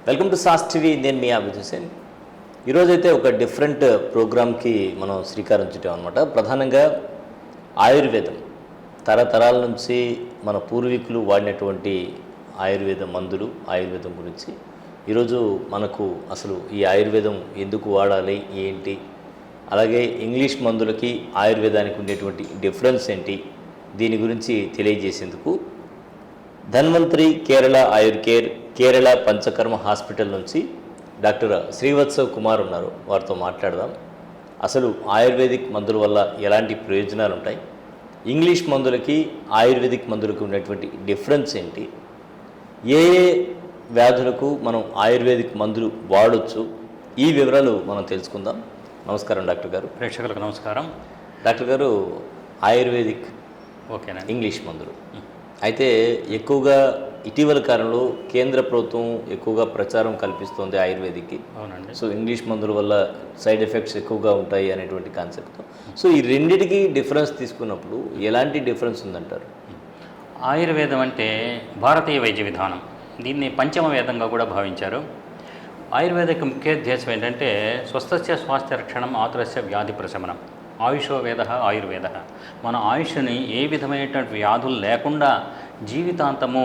Welcome to sauce TV. నేను మీ అభిజిత్ హుసేన్. ఈరోజైతే ఒక డిఫరెంట్ ప్రోగ్రామ్కి మనం శ్రీకారం చుట్టాం అనమాట. ప్రధానంగా ఆయుర్వేదం, తరతరాల నుంచి మన పూర్వీకులు వాడినటువంటి ఆయుర్వేద మందులు, ఆయుర్వేదం గురించి ఈరోజు మనకు అసలు ఈ ఆయుర్వేదం ఎందుకు వాడాలి, ఏంటి, అలాగే ఇంగ్లీష్ మందులకి ఆయుర్వేదానికి ఉండేటువంటి డిఫరెన్స్ ఏంటి, దీని గురించి తెలియజేసేందుకు ధన్వంతరి కేరళ ఆయుర్కేర్, కేరళ పంచకర్మ హాస్పిటల్ నుంచి డాక్టర్ శ్రీవత్సవ్ కుమార్ ఉన్నారు. వారితో మాట్లాడదాం. అసలు ఆయుర్వేదిక్ మందుల వల్ల ఎలాంటి ప్రయోజనాలు ఉంటాయి, ఇంగ్లీష్ మందులకి ఆయుర్వేదిక్ మందులకు ఉన్నటువంటి డిఫరెన్స్ ఏంటి, ఏ ఏ వ్యాధులకు మనం ఆయుర్వేదిక్ మందులు వాడొచ్చు, ఈ వివరాలు మనం తెలుసుకుందాం. నమస్కారం డాక్టర్ గారు. ప్రేక్షకులకు నమస్కారం. డాక్టర్ గారు, ఆయుర్వేదిక్ ఓకేనా, ఇంగ్లీష్ మందులు అయితే ఎక్కువగా ఇటీవల కాలంలో కేంద్ర ప్రభుత్వం ఎక్కువగా ప్రచారం కల్పిస్తోంది ఆయుర్వేదిక్కి. అవునండి. సో ఇంగ్లీష్ మందుల వల్ల సైడ్ ఎఫెక్ట్స్ ఎక్కువగా ఉంటాయి అనేటువంటి కాన్సెప్ట్తో. సో ఈ రెండిటికి డిఫరెన్స్ తీసుకున్నప్పుడు ఎలాంటి డిఫరెన్స్ ఉందంటారు? ఆయుర్వేదం అంటే భారతీయ వైద్య విధానం. దీన్ని పంచమ వేదంగా కూడా భావించారు. ఆయుర్వేదకు ముఖ్య ఉద్దేశం ఏంటంటే స్వస్థస్య స్వాస్థ్య రక్షణం, ఆతురస్య వ్యాధి ప్రశమనం. ఆయుషో వేద ఆయుర్వేద. మన ఆయుష్ని ఏ విధమైనటువంటి వ్యాధులు లేకుండా జీవితాంతము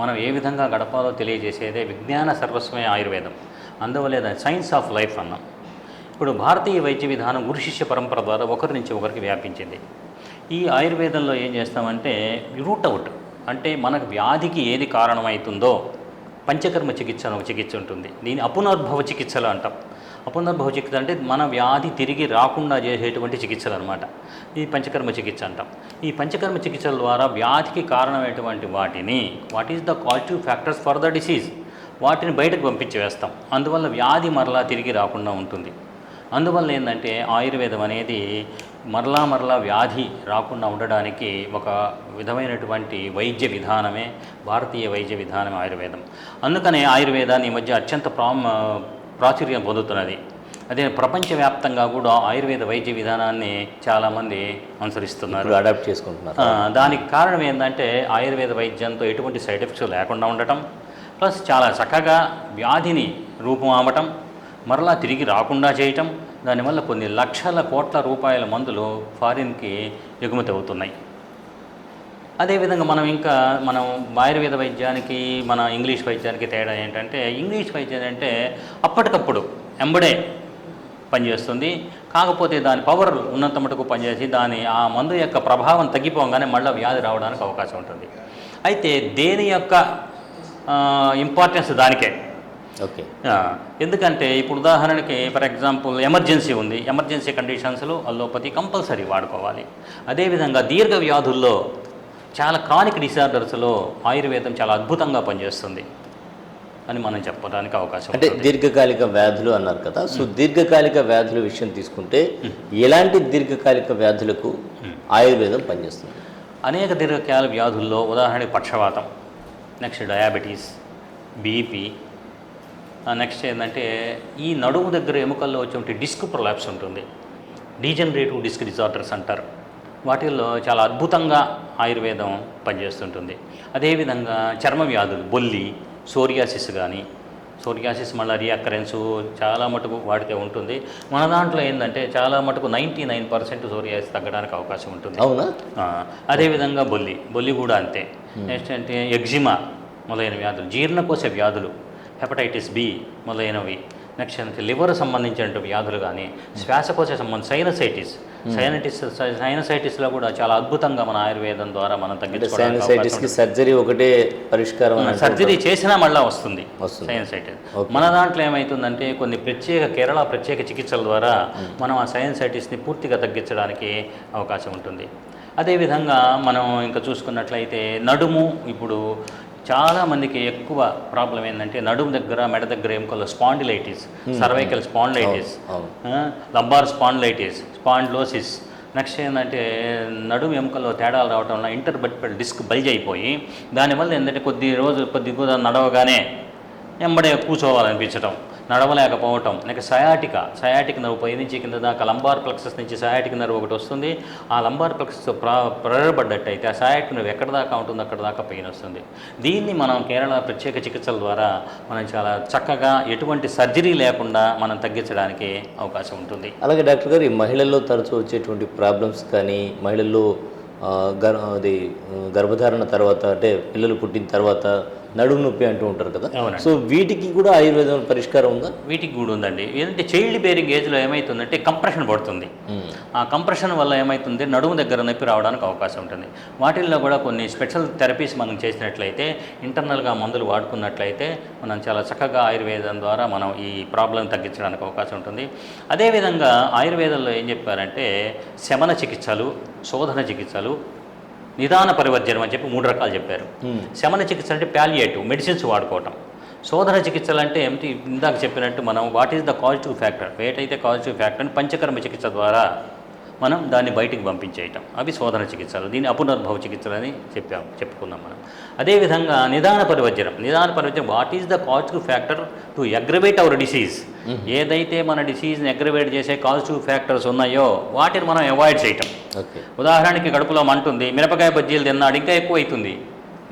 మనం ఏ విధంగా గడపాలో తెలియజేసేదే విజ్ఞాన సర్వస్వమే ఆయుర్వేదం. అందువల్ల దాని సైన్స్ ఆఫ్ లైఫ్ అన్నాం. ఇప్పుడు భారతీయ వైద్య విధానం గురు శిష్య పరంపర ద్వారా ఒకరి నుంచి ఒకరికి వ్యాపించింది. ఈ ఆయుర్వేదంలో ఏం చేస్తామంటే రూట్ అవుట్, అంటే మనకు వ్యాధికి ఏది కారణమవుతుందో పంచకర్మ చికిత్స అని ఒక చికిత్స ఉంటుంది. దీని అపునర్భవ చికిత్సలు అంటాం. అపునర్భవ చికిత్స అంటే మన వ్యాధి తిరిగి రాకుండా చేసేటువంటి చికిత్సలు అనమాట. ఈ పంచకర్మ చికిత్స అంటాం. ఈ పంచకర్మ చికిత్సల ద్వారా వ్యాధికి కారణమైనటువంటి what is the causative factors for the disease, వాటిని బయటకు పంపించి వేస్తాం. అందువల్ల వ్యాధి మరలా తిరిగి రాకుండా ఉంటుంది. అందువల్ల ఏంటంటే ఆయుర్వేదం అనేది మరలా వ్యాధి రాకుండా ఉండడానికి ఒక విధమైనటువంటి వైద్య విధానమే భారతీయ వైద్య విధానం ఆయుర్వేదం. అందుకనే ఆయుర్వేదాన్ని ఈ మధ్య అత్యంత ప్రాచుర్యం పొందుతున్నది. అదే ప్రపంచవ్యాప్తంగా కూడా ఆయుర్వేద వైద్య విధానాన్ని చాలామంది అనుసరిస్తున్నారు, అడాప్ట్ చేసుకుంటున్నారు. దానికి కారణం ఏంటంటే ఆయుర్వేద వైద్యంతో ఎటువంటి సైడ్ ఎఫెక్ట్స్ లేకుండా ఉండటం, ప్లస్ చాలా చక్కగా వ్యాధిని రూపుమాపటం, మరలా తిరిగి రాకుండా చేయటం. దానివల్ల కొన్ని లక్షల కోట్ల రూపాయల మందులు ఫారిన్కి ఎగుమతి అవుతున్నాయి. అదేవిధంగా మనం ఆయుర్వేద వైద్యానికి మన ఇంగ్లీష్ వైద్యానికి తేడా ఏంటంటే, ఇంగ్లీష్ వైద్యం అంటే అప్పటికప్పుడు ఎంబడే పనిచేస్తుంది. కాకపోతే దాని పవర్ ఉన్నంత మటుకు పనిచేసి ఆ మందు యొక్క ప్రభావం తగ్గిపోగానే మళ్ళీ వ్యాధి రావడానికి అవకాశం ఉంటుంది. అయితే దేని యొక్క ఇంపార్టెన్స్ దానికే. ఓకే. ఎందుకంటే ఇప్పుడు ఉదాహరణకి ఫర్ ఎగ్జాంపుల్ ఎమర్జెన్సీ ఉంది. ఎమర్జెన్సీ కండిషన్స్లో అల్లోపతి కంపల్సరీ వాడుకోవాలి. అదేవిధంగా దీర్ఘ వ్యాధుల్లో, చాలా క్రానిక్ డిసార్డర్స్లో ఆయుర్వేదం చాలా అద్భుతంగా పనిచేస్తుంది అని మనం చెప్పడానికి అవకాశం. అంటే దీర్ఘకాలిక వ్యాధులు అన్నారు కదా, సో దీర్ఘకాలిక వ్యాధుల విషయం తీసుకుంటే ఎలాంటి దీర్ఘకాలిక వ్యాధులకు ఆయుర్వేదం పనిచేస్తుంది? అనేక దీర్ఘకాలిక వ్యాధుల్లో ఉదాహరణకి పక్షవాతం, నెక్స్ట్ డయాబెటీస్, బీపీ, నెక్స్ట్ ఏంటంటే ఈ నడుము దగ్గర ఎముకల్లో వచ్చే డిస్క్ ప్రొలాప్స్ ఉంటుంది, డీజనరేటివ్ డిస్క్ డిజార్డర్స్ అంటారు. వాటిల్లో చాలా అద్భుతంగా ఆయుర్వేదం పనిచేస్తుంటుంది. అదేవిధంగా చర్మ వ్యాధులు, బొల్లి, సోరియాసిస్ కానీ, సోరియాసిస్ మళ్ళీ రీఅక్కరెన్సు చాలా మటుకు వాడితే ఉంటుంది. మన దాంట్లో ఏంటంటే చాలా మటుకు 99% సోరియాసిస్ తగ్గడానికి అవకాశం ఉంటుంది. అవునా? అదేవిధంగా బొల్లి కూడా అంతే. నెక్స్ట్ అంటే ఎగ్జిమా మొదలైన వ్యాధులు, జీర్ణకోశ వ్యాధులు, హెపటైటిస్ బి మొదలైనవి. నెక్స్ట్ అంటే లివర్ సంబంధించిన వ్యాధులు కానీ, శ్వాసకోశ సైనసైటిస్లో కూడా చాలా అద్భుతంగా మన ఆయుర్వేదం ద్వారా మనం తగ్గించుకోవడానికి. సర్జరీ ఒకటే పరిష్కారం. సర్జరీ చేసినా మళ్ళీ వస్తుంది సైనసైటిస్. మన దాంట్లో ఏమవుతుందంటే కొన్ని కేరళ ప్రత్యేక చికిత్సల ద్వారా మనం ఆ సైనసైటిస్ని పూర్తిగా తగ్గించడానికి అవకాశం ఉంటుంది. అదేవిధంగా మనం ఇంకా చూసుకున్నట్లయితే నడుము, ఇప్పుడు చాలామందికి ఎక్కువ ప్రాబ్లం ఏంటంటే నడుము దగ్గర, మెడ దగ్గర ఎముకల్లో spondylitis, cervical spondylitis, lumbar spondylitis, spondylosis. Next ఏంటంటే నడుము ఎముకల్లో తేడాలు రావడం వల్ల ఇంటర్వర్టెబ్రల్ డిస్క్ బల్జ్ అయిపోయి దానివల్ల ఏంటంటే కొద్ది నడవగానే ఎంబడే కూర్చోవాలనిపించడం, నడవలేకపోవటం, నెక్స్ట్ సయాటిక్ నర్వ్ పై నుంచి కింద దాకా లంబార్ ప్లెక్సస్ నుంచి సయాటిక్ నర్వ్ ఒకటి వస్తుంది. ఆ లంబార్ ప్లెక్సస్ ప్రరబడ్డట్టయితే ఆ సయాటిక్ నర్వ్ ఎక్కడ దాకా ఉంటుందో అక్కడ దాకా పెయిన్ వస్తుంది. దీన్ని మనం కేరళ ప్రత్యేక చికిత్సల ద్వారా మనం చాలా చక్కగా ఎటువంటి సర్జరీ లేకుండా మనం తగ్గించడానికి అవకాశం ఉంటుంది. అలాగే డాక్టర్ గారు, ఈ మహిళల్లో తరచూ వచ్చేటువంటి ప్రాబ్లమ్స్ కానీ, మహిళల్లో గర్భధారణ తర్వాత అంటే పిల్లలు పుట్టిన తర్వాత నడుము నొప్పి అంటూ ఉంటారు కదా, సో వీటికి కూడా ఆయుర్వేదం పరిష్కారం ఉందా? వీటికి కూడా ఉందండి. ఏంటంటే చైల్డ్ బేరింగ్ ఏజ్లో ఏమవుతుందంటే కంప్రెషన్ పడుతుంది. ఆ కంప్రెషన్ వల్ల ఏమవుతుంది, నడుము దగ్గర నొప్పి రావడానికి అవకాశం ఉంటుంది. వాటిల్లో కూడా కొన్ని స్పెషల్ థెరపీస్ మనం చేసినట్లయితే, ఇంటర్నల్గా మందులు వాడుకున్నట్లయితే మనం చాలా చక్కగా ఆయుర్వేదం ద్వారా మనం ఈ ప్రాబ్లం తగ్గించడానికి అవకాశం ఉంటుంది. అదేవిధంగా ఆయుర్వేదంలో ఏం చెప్పారంటే శమన చికిత్సలు, శోధన చికిత్సలు, నిదాన పరివర్జనం అని చెప్పి 3 రకాలు చెప్పారు. శమన చికిత్స అంటే ప్యాలియేటివ్ మెడిసిన్స్ వాడుకోవటం. శోధన చికిత్సలు అంటే ఏమిటి, ఇందాక చెప్పినట్టు మనం what is the causative factor, ఏటైతే కాజిటివ్ ఫ్యాక్టర్ అని పంచకర్మ చికిత్స ద్వారా మనం దాన్ని బయటికి పంపించేయటం, అవి శోధన చికిత్సలు. దీన్ని అపునర్భవ చికిత్సలు అని చెప్పుకున్నాం మనం. అదేవిధంగా నిదాన పరివర్జనం what is the causative factor to aggravate our disease. ఏదైతే మన డిసీజ్ని అగ్రవేట్ చేసే కాజిటివ్ ఫ్యాక్టర్స్ ఉన్నాయో వాటిని మనం అవాయిడ్ చేయటం. ఉదాహరణకి కడుపులో మంటుంది, మిరపకాయ బజ్జీలు తిన్నాడు, ఇంకా ఎక్కువ అవుతుంది.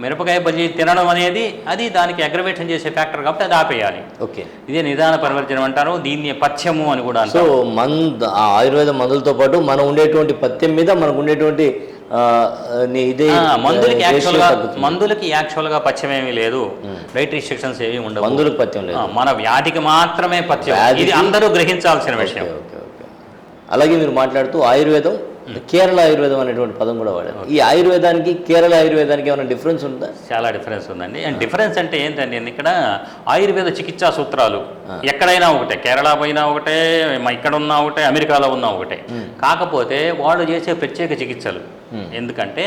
మిరపకాయ బజ్జీ తినడం అనేది అది దానికి అగ్రవేషన్ చేసే ఫ్యాక్టర్ కాబట్టి అది ఆపేయాలి. ఓకే, ఇదే నిదాన పరివర్జనం అంటారు. దీన్ని పథ్యము అని కూడా అంటారు. సో ఆయుర్వేద మందులతో పాటు మనం ఉండేటువంటి పథ్యం మీద మనకు ఉండేటువంటి మందులకి యాక్చువల్గా పథ్యం ఏమీ లేదు, డైట్ రిస్ట్రిక్షన్స్ ఏమీ ఉండవు, మందులకు పథ్యం లేదు, మన వ్యాధికి మాత్రమే పథ్యం. ఇది అందరూ గ్రహించాల్సిన విషయం. అలాగే మీరు మాట్లాడుతూ ఆయుర్వేదం, కేరళ ఆయుర్వేదం అనేటువంటి పదం కూడా వాడారు. ఈ ఆయుర్వేదానికి కేరళ ఆయుర్వేదానికి ఏమైనా డిఫరెన్స్ ఉందా? చాలా డిఫరెన్స్ ఉందండి. అండ్ డిఫరెన్స్ అంటే ఏంటంటే ఇక్కడ ఆయుర్వేద చికిత్సా సూత్రాలు ఎక్కడైనా ఒకటే, కేరళ పోయినా ఒకటే, ఇక్కడ ఉన్నా ఒకటే, అమెరికాలో ఉన్నా ఒకటే. కాకపోతే వాళ్ళు చేసే ప్రత్యేక చికిత్సలు, ఎందుకంటే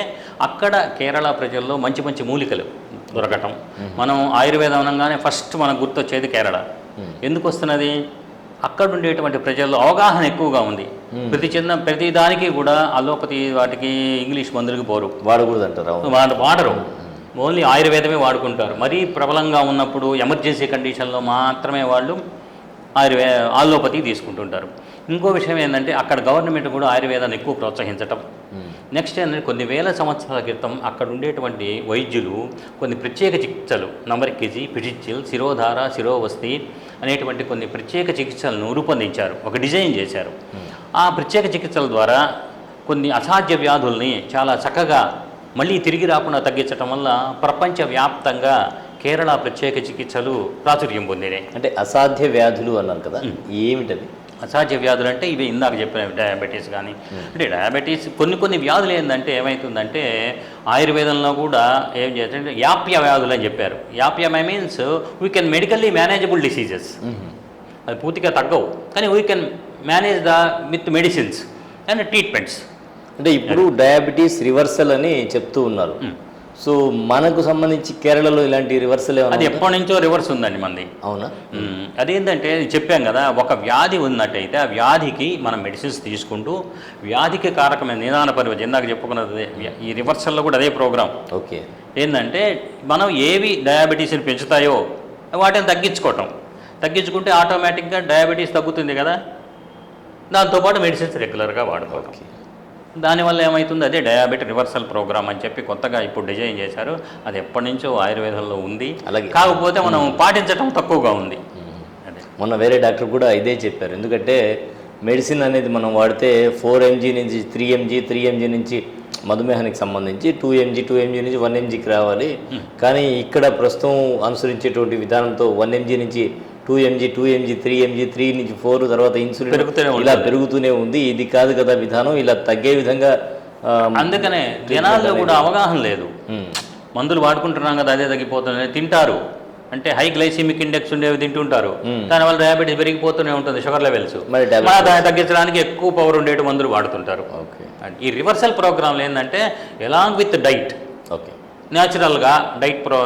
అక్కడ కేరళ ప్రజల్లో మంచి మంచి మూలికలు దొరకటం. మనం ఆయుర్వేదం అనగానే ఫస్ట్ మనకు గుర్తొచ్చేది కేరళ. ఎందుకు వస్తున్నది, అక్కడ ఉండేటువంటి ప్రజల్లో అవగాహన ఎక్కువగా ఉంది. ప్రతి దానికి కూడా అలోపతి వాటికి ఇంగ్లీష్ మందులకి పోరు, వాడరు, ఓన్లీ ఆయుర్వేదమే వాడుకుంటారు. మరీ ప్రబలంగా ఉన్నప్పుడు ఎమర్జెన్సీ కండిషన్లో మాత్రమే వాళ్ళు ఆలోపతి తీసుకుంటుంటారు. ఇంకో విషయం ఏంటంటే అక్కడ గవర్నమెంట్ కూడా ఆయుర్వేదాన్ని ఎక్కువ ప్రోత్సహించటం. నెక్స్ట్ ఏంటంటే కొన్ని వేల సంవత్సరాల క్రితం అక్కడ ఉండేటువంటి వైద్యులు కొన్ని ప్రత్యేక చికిత్సలు, నమరికిజి, పిడిచిల్, శిరోధార, శిరోవస్తి అనేటువంటి కొన్ని ప్రత్యేక చికిత్సలను రూపొందించారు, ఒక డిజైన్ చేశారు. ఆ ప్రత్యేక చికిత్సల ద్వారా కొన్ని అసాధ్య వ్యాధుల్ని చాలా చక్కగా మళ్ళీ తిరిగి రాకుండా తగ్గించడం వల్ల ప్రపంచవ్యాప్తంగా కేరళ ప్రత్యేక చికిత్సలు ప్రాచుర్యం పొందినాయి. అంటే అసాధ్య వ్యాధులు అన్నారు కదా, ఏమిటది అసాధ్య వ్యాధులు? అంటే ఇవి ఇందాక చెప్పిన డయాబెటీస్ కానీ, అంటే డయాబెటీస్ కొన్ని వ్యాధులు ఏంటంటే ఏమవుతుందంటే ఆయుర్వేదంలో కూడా ఏం చేస్తారంటే యాప్య వ్యాధులు అని చెప్పారు. యాప్య means we can medically manageable diseases, అది పూర్తిగా తగ్గవు కానీ we can manage with medicines and treatments. అంటే ఇప్పుడు డయాబెటీస్ రివర్సల్ అని చెప్తూ ఉన్నారు. సో మనకు సంబంధించి కేరళలో ఇలాంటి రివర్సల్ అది ఎప్పటి నుంచో రివర్స్ ఉందండి మనది. అవునా? అదేంటంటే చెప్పాం కదా, ఒక వ్యాధి ఉన్నట్టయితే ఆ వ్యాధికి మనం మెడిసిన్స్ తీసుకుంటూ వ్యాధికి కారకమైన నిదాన పరివర్జన, ఇందాక చెప్పుకున్నది ఈ రివర్సల్లో కూడా అదే ప్రోగ్రామ్. ఓకే, ఏంటంటే మనం ఏవి డయాబెటీస్ని పెంచుతాయో వాటిని తగ్గించుకుంటే ఆటోమేటిక్గా డయాబెటీస్ తగ్గుతుంది కదా, దాంతోపాటు మెడిసిన్స్ రెగ్యులర్గా వాడుకోవడం. దానివల్ల ఏమవుతుంది, అదే డయాబెటిక్ రివర్సల్ ప్రోగ్రామ్ అని చెప్పి కొత్తగా ఇప్పుడు డిజైన్ చేశారు. అది ఎప్పటి నుంచో ఆయుర్వేదంలో ఉంది, కాకపోతే మనం పాటించడం తక్కువగా ఉంది. అదే మొన్న వేరే డాక్టర్ కూడా ఇదే చెప్పారు. ఎందుకంటే మెడిసిన్ అనేది మనం వాడితే 4 mg నుంచి 3 mg నుంచి మధుమేహానికి సంబంధించి 2 mg నుంచి 1 mgకి రావాలి. కానీ ఇక్కడ ప్రస్తుతం అనుసరించేటువంటి విధానంతో 1 mg నుంచి 2 mg 3 mg 3 నుంచి 4 తర్వాత ఇన్సులిన్ ఇలా పెరుగుతూనే ఉంది. ఇది కాదు కదా విధానం, ఇలా తగ్గే విధంగా. అందుకనే జనాల్లో కూడా అవగాహన లేదు. మందులు వాడుకుంటున్నాం కదా అదే తగ్గిపోతుంది, తింటారు అంటే హై గ్లైసిమిక్ ఇండెక్స్ ఉండేవి తింటుంటారు, దానివల్ల డయాబెటీస్ పెరిగిపోతూనే ఉంటుంది, షుగర్ లెవెల్స్. దాన్ని తగ్గించడానికి ఎక్కువ పవర్ ఉండేటి మందులు వాడుతుంటారు. ఈ రివర్సల్ ప్రోగ్రాంలు ఏంటంటే ఎలాంగ్ విత్ డైట్, న్యాచురల్గా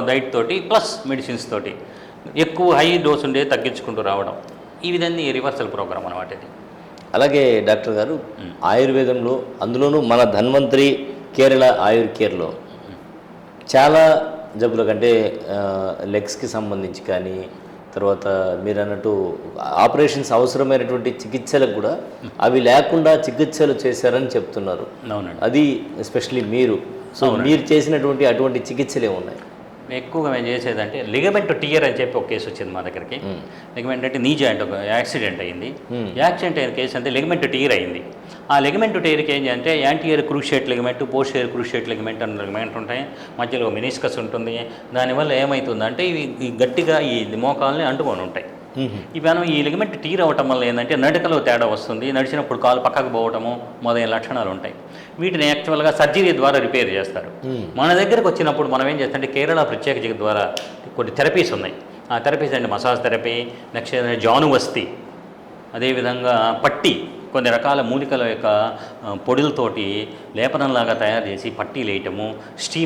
డైట్ తోటి ప్లస్ మెడిసిన్స్ తోటి ఎక్కువ హై డోస్ ఉండే తగ్గించుకుంటూ రావడం, ఈ విధంగా ఈ రివర్సల్ ప్రోగ్రామ్ అన్నమాట ఇది. అలాగే డాక్టర్ గారు, ఆయుర్వేదంలో అందులోనూ మన ధన్వంతరి కేరళ ఆయుర్ కేర్లో చాలా జబ్బుల కంటే లెగ్స్కి సంబంధించి కానీ, తర్వాత మీరు అన్నట్టు ఆపరేషన్స్ అవసరమైనటువంటి చికిత్సలకు కూడా అవి లేకుండా చికిత్సలు చేశారని చెప్తున్నారు. అవునండి. అది ఎస్పెషలీ మీరు మీరు చేసినటువంటి అటువంటి చికిత్సలు ఏమున్నాయి? ఎక్కువగా మేము చేసేదంటే లిగమెంట్ టియర్ అని చెప్పి ఒక కేసు వచ్చింది మా దగ్గరికి. లిగమెంట్ అంటే నీ జాయింట్ ఒక యాక్సిడెంట్ అయింది. యాక్సిడెంట్ అయిన కేసు అంటే లిగమెంట్ టియర్ అయింది. ఆ లిగమెంట్ టియర్కి ఏం చేయాలంటే anterior cruciate ligament, posterior cruciate ligament అన్న లిగమెంట్ ఉంటాయి, మధ్యలో మినిస్కస్ ఉంటుంది. దానివల్ల ఏమవుతుందంటే ఇవి గట్టిగా ఈ మోకాల్ని అంటుకొని ఉంటాయి. మనం ఈ లిగమెంట్ టీర్ అవ్వటం వల్ల ఏంటంటే నడకలో తేడా వస్తుంది, నడిచినప్పుడు కాలు పక్కకు పోవటము మొదలైన లక్షణాలు ఉంటాయి. వీటిని యాక్చువల్గా సర్జరీ ద్వారా రిపేర్ చేస్తారు. మన దగ్గరకు వచ్చినప్పుడు మనం ఏం చేస్తామంటే కేరళ ప్రత్యేక చికిత్స ద్వారా కొన్ని థెరపీస్ ఉన్నాయి. ఆ థెరపీస్ అంటే మసాజ్ థెరపీ, నెక్స్ట్ జానువస్తి, అదేవిధంగా పట్టి, కొన్ని రకాల మూలికల యొక్క పొడులతోటి లేపనంలాగా తయారు చేసి పట్టీలు వేయటము,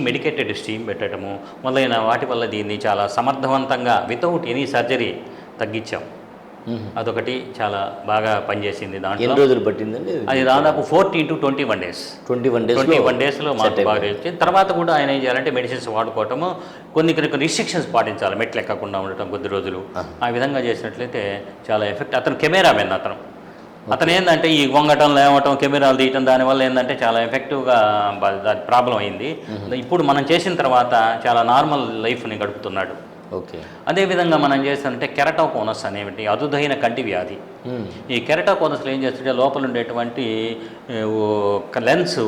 మెడికేటెడ్ స్టీమ్ పెట్టడము మొదలైన వాటి వల్ల దీన్ని చాలా సమర్థవంతంగా వితౌట్ ఎనీ సర్జరీ తగ్గించాం. అదొకటి చాలా బాగా పనిచేసింది. దాంట్లో ఎన్ని రోజులు పట్టిందండి? అది దాదాపు 14 to 21 days. 21 డేస్లో మాకు బాగా వచ్చింది. తర్వాత కూడా ఆయన ఏం చేయాలంటే మెడిసిన్స్ వాడుకోవటము, కొన్ని రిస్ట్రిక్షన్స్ పాటించాలి, మెట్లు ఎక్కకుండా ఉండటం కొద్ది రోజులు. ఆ విధంగా చేసినట్లయితే చాలా ఎఫెక్ట్. అతను కెమెరామెన్, అతను ఏంటంటే ఈ వంగటం లేవటం కెమెరాలు తీయటం దానివల్ల ఏంటంటే చాలా ఎఫెక్టివ్గా ప్రాబ్లం అయింది. ఇప్పుడు మనం చేసిన తర్వాత చాలా నార్మల్ లైఫ్ని గడుపుతున్నాడు. ఓకే. అదేవిధంగా మనం చేస్తానంటే కెరటోకోనస్ అనేవి అరుదైన కంటి వ్యాధి. ఈ కెరటోకోనస్లో ఏం చేస్తుంటే లోపల ఉండేటువంటి లెన్స్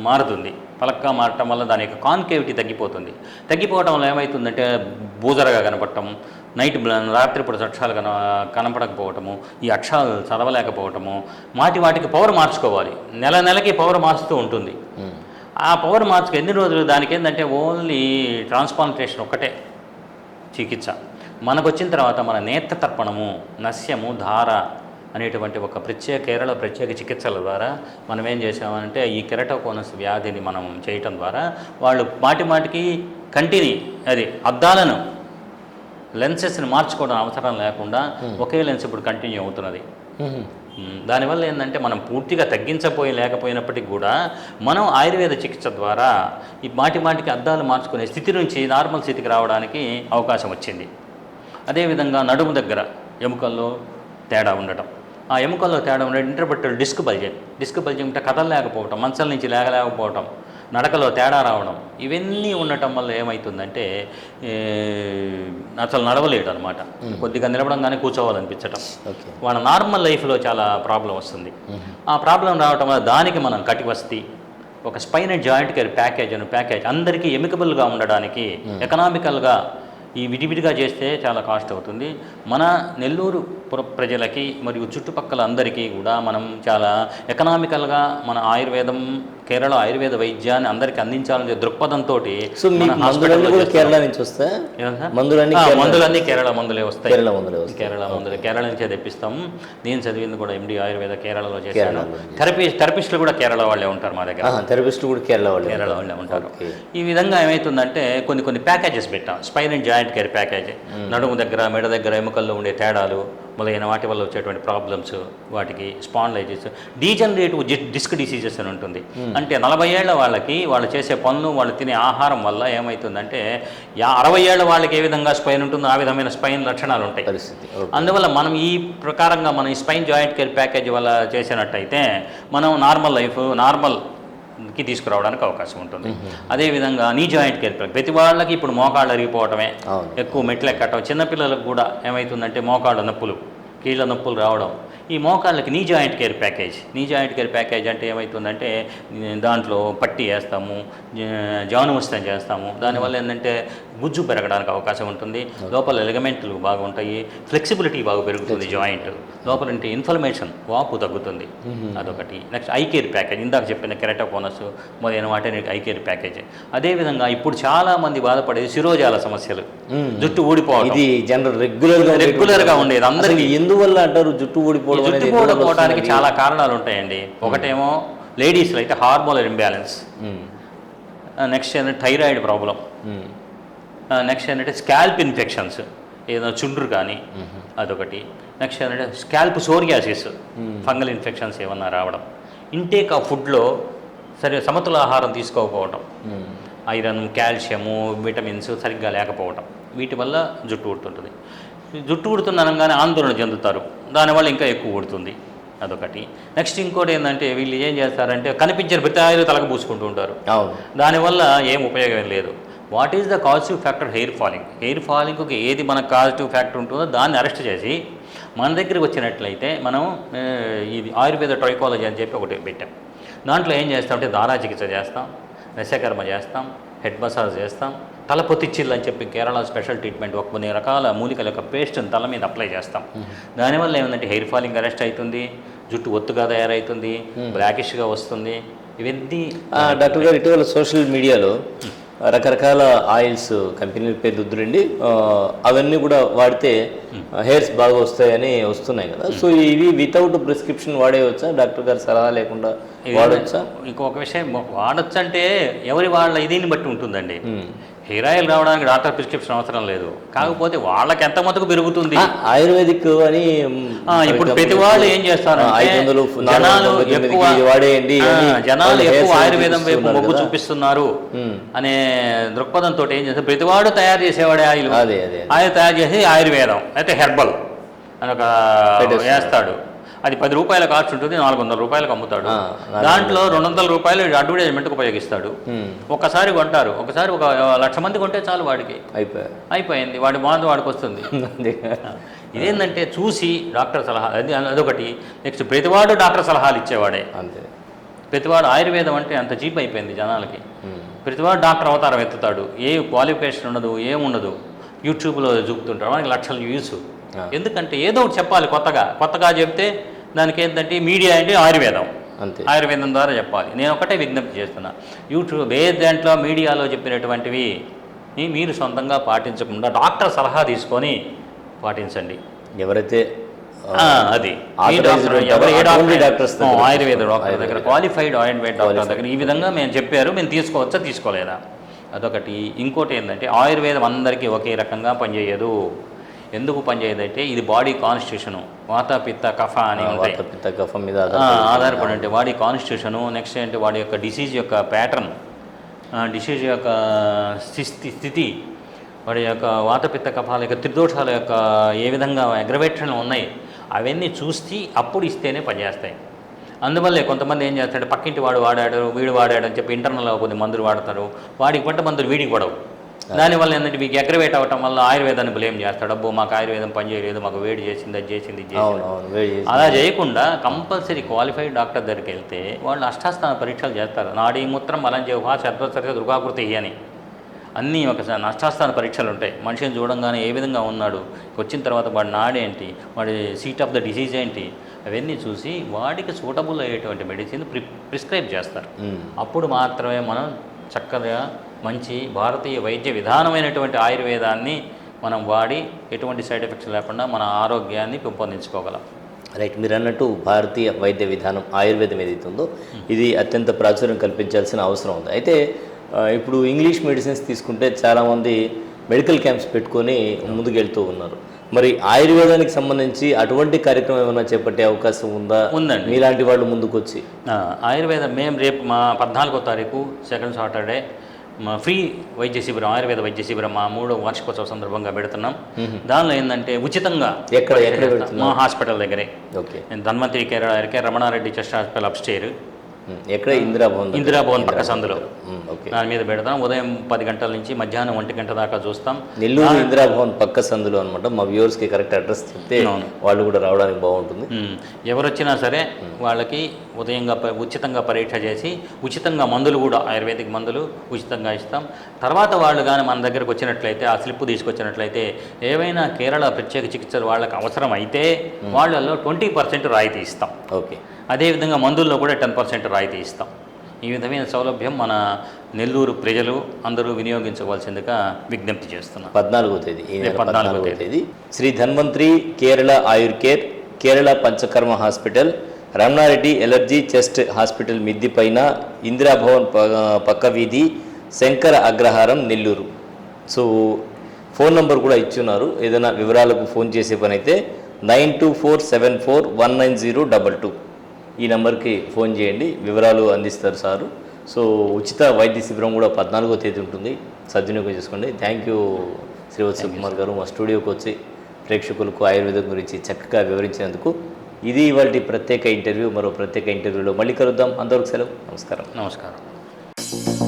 మారుతుంది, పలక్గా మారటం వల్ల దాని యొక్క కాన్కేవిటీ తగ్గిపోతుంది. తగ్గిపోవటం వల్ల ఏమవుతుందంటే బూజరగా కనపడటం, రాత్రిపూట అక్షరాలు కనపడకపోవటము, ఈ అక్షరాలు చదవలేకపోవటము, వాటికి పవర్ మార్చుకోవాలి. నెలకి పవర్ మారుస్తూ ఉంటుంది. ఆ పవర్ మార్చుకు ఎన్ని రోజులు దానికి ఏంటంటే ఓన్లీ ట్రాన్స్ప్లాంటేషన్ ఒక్కటే చికిత్స. మనకు వచ్చిన తర్వాత మన నేత్ర తర్పణము, నస్యము, ధార అనేటువంటి ఒక కేరళ ప్రత్యేక చికిత్సల ద్వారా మనం ఏం చేసామంటే ఈ కెరటోకోనస్ వ్యాధిని మనం చేయటం ద్వారా వాళ్ళు మాటికి కంటిని అద్దాలను లెన్సెస్ని మార్చుకోవడం అవసరం లేకుండా ఒకే లెన్స్ ఇప్పుడు కంటిన్యూ అవుతున్నది. దానివల్ల ఏంటంటే మనం పూర్తిగా లేకపోయినప్పటికీ కూడా మనం ఆయుర్వేద చికిత్స ద్వారా ఈ మాటికి అద్దాలు మార్చుకునే స్థితి నుంచి నార్మల్ స్థితికి రావడానికి అవకాశం వచ్చింది. అదేవిధంగా నడుము దగ్గర ఎముకల్లో తేడా ఉండటం, ఆ ఎముకల్లో తేడా ఉండే ఇంటర్బెట్టల్ డిస్క్ బల్జింగ్ అంటే కదలలేకపోవటం, మంచం నుంచి లేకపోవటం, నడకలో తేడా రావడం, ఇవన్నీ ఉండటం వల్ల ఏమవుతుందంటే అసలు నడవలేడు అనమాట. కొద్దిగా నిలబడంగానే కూర్చోవాలనిపించటం, వాళ్ళ నార్మల్ లైఫ్లో చాలా ప్రాబ్లం వస్తుంది. ఆ ప్రాబ్లం రావటం వల్ల దానికి మనం కటివస్తి, ఒక spine and joint care package అందరికీ ఎమికబుల్గా ఉండడానికి ఎకనామికల్గా ఈ విడివిడిగా చేస్తే చాలా కాస్ట్ అవుతుంది. మన నెల్లూరు ప్రజలకి మరియు చుట్టుపక్కల అందరికీ కూడా మనం చాలా ఎకనామికల్గా మన కేరళ ఆయుర్వేద వైద్యాన్ని అందరికీ అందించాలనే దృక్పథంతో కేరళ నుంచి వస్తాయి మందులన్నీ కేరళ మందులే వస్తాయి. కేరళ నుంచే తెప్పిస్తాము. నేను చదివింది కూడా MD ఆయుర్వేద కేరళలో చేశాను. థెరపిస్టులు కూడా కేరళ వాళ్ళే ఉంటారు మా దగ్గర. థెరపిస్టులు కూడా కేరళ వాళ్ళే ఉంటారు. ఈ విధంగా ఏమవుతుందంటే కొన్ని ప్యాకేజెస్ పెట్టాం. Spine and joint care package, నడుము దగ్గర, మెడ దగ్గర, ఎముకల్లో ఉండే తేడాలు మొదలైన వాటి వల్ల వచ్చేటువంటి ప్రాబ్లమ్స్, వాటికి స్పాండిలైటిస్, డీజనరేటివ్ డిస్క్ డిసీజెస్ అని ఉంటుంది. అంటే 40 ఏళ్ల వాళ్ళకి వాళ్ళు చేసే పనులు, వాళ్ళు తినే ఆహారం వల్ల ఏమవుతుందంటే 60 ఏళ్ల వాళ్ళకి ఏ విధంగా స్పైన్ ఉంటుందో ఆ విధమైన స్పైన్ లక్షణాలు ఉంటాయి. అందువల్ల మనం ఈ ప్రకారంగా మనం ఈ స్పైన్ జాయింట్ కేర్ ప్యాకేజ్ వల్ల చేసినట్టయితే మనం నార్మల్కి తీసుకురావడానికి అవకాశం ఉంటుంది. అదేవిధంగా నీ జాయింట్ కేర్ ప్రతి వాళ్ళకి ఇప్పుడు మోకాళ్ళు అరిగిపోవటమే, ఎక్కువ మెట్లు ఎక్కటం, చిన్నపిల్లలకు కూడా ఏమవుతుందంటే మోకాళ్ళ నొప్పులు, కీళ్ళ నొప్పులు రావడం, ఈ మోకాళ్ళకి నీ జాయింట్ కేర్ ప్యాకేజ్ అంటే ఏమవుతుందంటే దాంట్లో పట్టి వేస్తాము, జానువస్తం చేస్తాము. దానివల్ల ఏంటంటే గుజ్జు పెరగడానికి అవకాశం ఉంటుంది, లోపల లిగమెంట్లు బాగుంటాయి, ఫ్లెక్సిబిలిటీ బాగా పెరుగుతుంది, జాయింట్ లోపల ఉంటే ఇన్ఫ్లమేషన్, వాపు తగ్గుతుంది. అదొకటి. నెక్స్ట్ ఐ కేర్ ప్యాకేజ్, ఇందాక చెప్పిన కెరటోకోనస్ మొదలైన వాటి ఐ కేర్ ప్యాకేజ్. అదేవిధంగా ఇప్పుడు చాలా మంది బాధపడేది శిరోజాల సమస్యలు, జుట్టు ఊడిపోవడం, ఇది జనరల్ రెగ్యులర్గా ఉండేది అందరికీ. ఎందువల్ల అంటారు జుట్టు ఊడిపోవడానికి? చాలా కారణాలు ఉంటాయండి. ఒకటేమో లేడీస్లో అయితే హార్మోనల్ ఇంబ్యాలెన్స్, నెక్స్ట్ ఏంటంటే థైరాయిడ్ ప్రాబ్లం, నెక్స్ట్ ఏంటంటే స్కాల్ప్ ఇన్ఫెక్షన్స్, ఏదైనా చుండ్రు కానీ అదొకటి. నెక్స్ట్ ఏంటంటే స్కాల్ప్ సోరియాసిస్, ఫంగల్ ఇన్ఫెక్షన్స్ ఏమన్నా రావడం, ఇంటేక్ ఆఫ్ ఫుడ్లో సమతుల ఆహారం తీసుకోకపోవటం, ఐరన్, కాల్షియము, విటమిన్స్ సరిగ్గా లేకపోవటం, వీటి వల్ల జుట్టు ఊడుతుంటుంది. జుట్టు ఊడుతున్నానగానే ఆందోళన చెందుతారు, దానివల్ల ఇంకా ఎక్కువ ఊడుతుంది, అదొకటి. నెక్స్ట్ ఇంకోటి ఏంటంటే వీళ్ళు ఏం చేస్తారంటే కనిపించిన ప్రతి ఆయిల్ తలకు పూసుకుంటూ ఉంటారు, దానివల్ల ఏం ఉపయోగం లేదు. What is the causative factor? Hair ఫాలింగ్కి ఏది మన కాజిటివ్ ఫ్యాక్టర్ ఉంటుందో దాన్ని అరెస్ట్ చేసి మన దగ్గరికి వచ్చినట్లయితే మనం ఇది ఆయుర్వేద ట్రైకాలజీ అని చెప్పి ఒకటి పెట్టాం. దాంట్లో ఏం చేస్తామంటే దారా చికిత్స చేస్తాం, దశకర్మ చేస్తాం, హెడ్ మసాజ్ చేస్తాం, తల పొత్తిచ్చిల్లు అని చెప్పి కేరళ స్పెషల్ ట్రీట్మెంట్, ఒక కొన్ని రకాల మూలికల యొక్క పేస్ట్ని తల మీద అప్లై చేస్తాం. దానివల్ల ఏమందంటే హెయిర్ ఫాలింగ్ అరెస్ట్ అవుతుంది, జుట్టు ఒత్తుగా తయారవుతుంది, బ్లాకిష్గా వస్తుంది. ఇవన్నీ డాక్టర్ గారు ఇటీవల సోషల్ మీడియాలో రకరకాల ఆయిల్స్ కంపెనీల పేర్లు వద్దురండి, అవన్నీ కూడా వాడితే హెయిర్స్ బాగా వస్తాయని వస్తున్నాయి కదా. సో ఇవి వితౌట్ ప్రిస్క్రిప్షన్ వాడేయవచ్చా? డాక్టర్ గారి సలహా లేకుండా వాడవచ్చా? ఇంకొక విషయం, వాడచ్చు అంటే ఎవరి వాళ్ళ ఇదిని బట్టి ఉంటుందండి. హెయిర్ ఆయిల్ రావడానికి డాక్టర్ ప్రిస్క్రిప్షన్ అవసరం లేదు, కాకపోతే వాళ్ళకి ఎంత మటుకు పెరుగుతుంది. ఆయుర్వేదిక్ అని ఇప్పుడు ప్రతి వాళ్ళు ఏం చేస్తారు, జనాలు ఎక్కువ ఆయుర్వేదం వైపు మొగ్గు చూపిస్తున్నారు అనే దృక్పథంతో ఏం చేస్తారు, ప్రతివాడు తయారు చేసేవాడే ఆయిల్ తయారు చేసి ఆయుర్వేదం అయితే హెర్బల్ అని ఒక వేస్తాడు. అది 10 రూపాయల కాస్ట్ ఉంటుంది, 400 రూపాయలకు అమ్ముతాడు. దాంట్లో 200 రూపాయలు అడ్వర్టైజ్మెంట్కి ఉపయోగిస్తాడు. ఒక్కసారి కొంటారు, ఒకసారి 1,00,000 మంది కొంటే చాలు, వాడికి అయిపోయింది, వాడి బాధ వాడికి వస్తుంది. ఇదేంటంటే చూసి డాక్టర్ సలహా అదొకటి. నెక్స్ట్ ప్రతివాడు డాక్టర్ సలహాలు ఇచ్చేవాడే, అంతే. ప్రతివాడు ఆయుర్వేదం అంటే అంత చీప్ అయిపోయింది జనాలకి. ప్రతివాడు డాక్టర్ అవతారం ఎత్తుతాడు, ఏ క్వాలిఫికేషన్ ఉండదు, ఏముండదు, యూట్యూబ్లో చూపుతుంటాడు, మనకి లక్షల వ్యూస్. ఎందుకంటే ఏదో ఒకటి చెప్పాలి, కొత్తగా చెప్తే దానికి ఏంటంటే మీడియా అంటే ఆయుర్వేదం, ఆయుర్వేదం ద్వారా చెప్పాలి. నేను ఒకటే విజ్ఞప్తి చేస్తున్నా, యూట్యూబ్ దాంట్లో మీడియాలో చెప్పినటువంటివి మీరు సొంతంగా పాటించకుండా డాక్టర్ సలహా తీసుకొని పాటించండి. ఎవరైతే అది ఆయుర్వేద డాక్టర్ దగ్గర, క్వాలిఫైడ్ ఆయుర్వేద డాక్టర్ దగ్గర ఈ విధంగా మేము చెప్పారు, మేము తీసుకోవచ్చా తీసుకోలేదా, అదొకటి. ఇంకోటి ఏంటంటే ఆయుర్వేదం అందరికీ ఒకే రకంగా పనిచేయదు. ఎందుకు పనిచేయదంటే ఇది బాడీ కాన్స్టిట్యూషను, వాత పిత్త కఫ అని ఉంటాయి, కఫం మీద ఆధారపడి ఉంటాయి బాడీ కాన్స్టిట్యూషను. నెక్స్ట్ ఏంటి వాడి యొక్క డిసీజ్ యొక్క ప్యాటర్న్, డిసీజ్ యొక్క స్థితి, వాడి యొక్క వాతపిత్త కఫాల యొక్క త్రిదోషాల యొక్క ఏ విధంగా అగ్రవేషన్లు ఉన్నాయి అవన్నీ చూసి అప్పుడు ఇస్తేనే పనిచేస్తాయి. అందువల్లే కొంతమంది ఏం చేస్తారంటే పక్కింటి వాడు వాడాడు, వీడు వాడాడు అని చెప్పి ఇంటర్నల్గా కొన్ని మందులు వాడతారు, వాడికి పట్ట మందులు వీడికి పడవు. దానివల్ల ఏంటంటే మీకు అగ్రవేట్ అవ్వటం వల్ల ఆయుర్వేదాన్ని బ్లేమ్ చేస్తాడు, అబ్బో మాకు ఆయుర్వేదం పనిచేయలేదు, మాకు వేడి చేసింది, అది చేసింది, ఇది చేసింది. అలా చేయకుండా కంపల్సరీ క్వాలిఫైడ్ డాక్టర్ దగ్గరికి వెళ్తే వాళ్ళు అష్టాస్థాన పరీక్షలు చేస్తారు. నాడీ మూత్రం మలంజేవా శబ్దసరిత దృగాకృతి అని అన్నీ ఒక అష్టాస్థాన పరీక్షలు ఉంటాయి. మనిషిని చూడంగానే ఏ విధంగా ఉన్నాడు, వచ్చిన తర్వాత వాడి నాడేంటి, వాడి సీట్ ఆఫ్ ద డిసీజ్ ఏంటి, అవన్నీ చూసి వాడికి సూటబుల్ అయ్యేటువంటి మెడిసిన్ ప్రిస్క్రైబ్ చేస్తారు. అప్పుడు మాత్రమే మనం చక్కగా మంచి భారతీయ వైద్య విధానమైనటువంటి ఆయుర్వేదాన్ని మనం వాడి ఎటువంటి సైడ్ ఎఫెక్ట్స్ లేకుండా మన ఆరోగ్యాన్ని పెంపొందించుకోగలం. రైట్, మీరు అన్నట్టు భారతీయ వైద్య విధానం ఆయుర్వేదం ఏదైతే ఉందో ఇది అత్యంత ప్రాచుర్యం కల్పించాల్సిన అవసరం ఉంది. అయితే ఇప్పుడు ఇంగ్లీష్ మెడిసిన్స్ తీసుకుంటే చాలామంది మెడికల్ క్యాంప్స్ పెట్టుకొని ముందుకెళ్తూ ఉన్నారు. మరి ఆయుర్వేదానికి సంబంధించి అటువంటి కార్యక్రమం ఏమైనా చేపట్టే అవకాశం ఉందా? ఉందండి. మీలాంటి వాళ్ళు ముందుకు వచ్చి ఆయుర్వేదం మేము రేపు మా 14వ తారీఖు సెకండ్ సాటర్డే ఫ్రీ వైద్య శిబిరం, ఆయుర్వేద వైద్య శిబిరం మా 3వ వార్షికోత్సవ సందర్భంగా పెడుతున్నాం. దానిలో ఏంటంటే ఉచితంగా ఎక్కడ మా హాస్పిటల్ దగ్గరే, okay, Dhanvantari Kerala Ramana Reddy chest hospital upstair, ఎక్కడ ఇందిరాభవన్ పక్క సందులో దాని మీద పెడతాం. ఉదయం 10 గంటల నుంచి మధ్యాహ్నం 1 గంట దాకా చూస్తాం. నెల్లూరు ఇందిరాభవన్ పక్క సందులో అనమాట. మా వ్యూవర్స్కి కరెక్ట్ అడ్రస్ చెప్తే వాళ్ళు కూడా రావడానికి బాగుంటుంది. ఎవరు వచ్చినా సరే వాళ్ళకి ఉచితంగా పరీక్ష చేసి ఉచితంగా మందులు కూడా ఆయుర్వేదిక్ మందులు ఉచితంగా ఇస్తాం. తర్వాత వాళ్ళు కానీ మన దగ్గరకు వచ్చినట్లయితే ఆ స్లిప్ తీసుకొచ్చినట్లయితే ఏవైనా కేరళ ప్రత్యేక చికిత్సలు వాళ్ళకి అవసరం అయితే వాళ్ళల్లో 20% రాయితీ ఇస్తాం. ఓకే, అదేవిధంగా మందుల్లో కూడా 10% రాయితీ ఇస్తాం. ఈ విధమైన సౌలభ్యం మన నెల్లూరు ప్రజలు అందరూ వినియోగించవలసిందిగా విజ్ఞప్తి చేస్తున్నాం. 14వ తేదీ Shri Dhanvantari Kerala Ayur care, Kerala Panchakarma hospital, Ramana Reddy allergy chest hospital మిద్ది పైన, ఇందిరాభవన్ పక్క వీధి, Shankara Agraharam, Nellore. So phone number కూడా ఇచ్చున్నారు. ఏదైనా వివరాలకు ఫోన్ చేసే పని అయితే 9247419022 ఈ నెంబర్కి ఫోన్ చేయండి, వివరాలు అందిస్తారు సారు. సో ఉచిత వైద్య శిబిరం కూడా 14వ తేదీ ఉంటుంది, సద్వినియోగం చేసుకోండి. థ్యాంక్ యూ శ్రీవత్స కుమార్ గారు మా స్టూడియోకి వచ్చి ప్రేక్షకులకు ఆయుర్వేదం గురించి చక్కగా వివరించినందుకు. ఇది ఇవాళ ప్రత్యేక ఇంటర్వ్యూ. మరో ప్రత్యేక ఇంటర్వ్యూలో మళ్ళీ కలుద్దాం. అంతవరకు సెలవు. నమస్కారం. నమస్కారం.